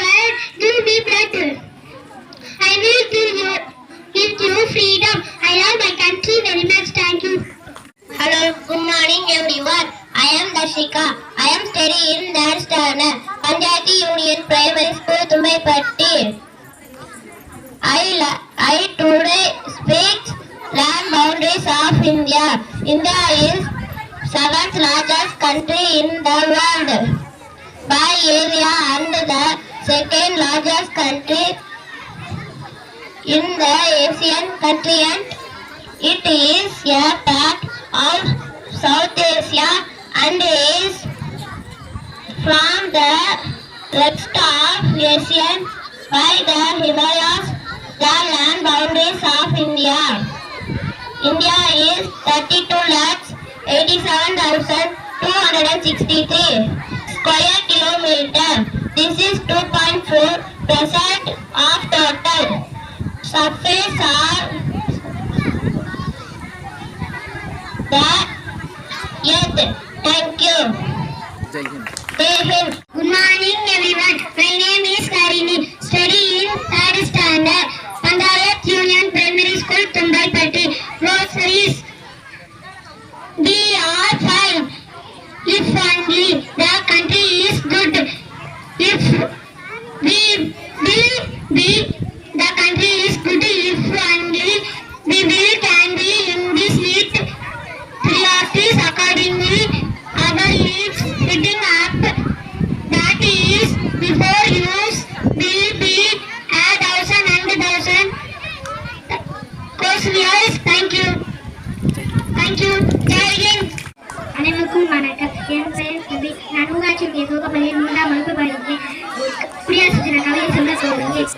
world will be better. I will give you freedom. I love my country very much. Thank you. Hello, good morning everyone. I am Dashika. I am studying in third standard, Panchayati Union Primary School, Tumbaipatti. I today speak land boundaries of India. India is seventh largest country in the world by area and the second largest country in the Asian continent. It is a part of South Asia and is from the rest of Asia by the Himalayas. The land boundaries of India. India is 32,87,263 square kilometer. This is 2.4% of total surface of the earth. Thank you. Jai Hind. Good morning everyone. My name is Karini. Studying third standard, Panchayat Union Primary School, Tumbaipatti. Groceries. We are fine if only the country is good. If we will be, the country is good if only we will can be in this neat priorities accordingly. Our leaves sitting up, that is before use, will be a thousand and thousand years. Thank you. Thank you. Jai Hind. அனைவருக்கும் வணக்கம். என் பெயர் சுபி. நான் ஊராட்சி ஒன்றிய துவக்கப்பள்ளியில் 3ஆம் வகுப்பு படிக்கிறேன். குடியரசு தின கவிதை சொல்ல போகிறேன்.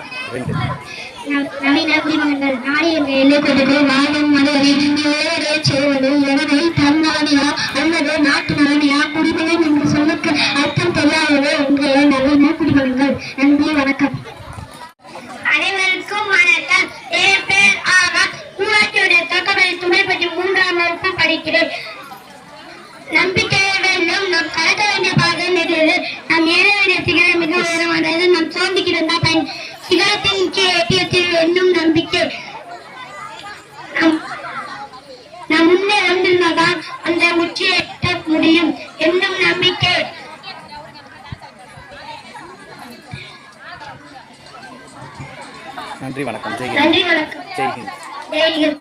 நவீன குடிமகன்கள் நாடு என்ற எல்லைக்கோட்டுக்கு வாழும் மனிதரை ஏழை செய்வது எனவே தன்னானியா அல்லது நாட்டு நலனியா குடிமகன் என்று சொல்லுக்கு அர்த்தம் தெரியாதது என்ற நவீன குடிமகன்கள். நன்றி, வணக்கம். அனைவருக்கும் வணக்கம். என் பேர் ஆகாஷ். ஊராட்சியுடைய துவக்கப்பள்ளி துணைப்பட்டி 3ஆம் வகுப்பு படிக்கிறேன். நம்பிக்கையை வெல்லும் நம் கடக்க வேண்டிய பாதை நெடுது. நாம் ஏற வேண்டிய சிகரம் மிக உயரமானது. நம் சோம்பிக்கிருந்தா தன் சிகரத்தின் எட்டியத்தில் என்னும் நம்பிக்கை. நாம் முன்னே வந்திருந்தால்தான் அந்த உச்சியை எட்ட முடியும் என்னும் நம்பிக்கை. நன்றி, வணக்கம். நன்றி, வணக்கம். ஜெய் ஹிந்த். ஜெய் ஹிந்த்.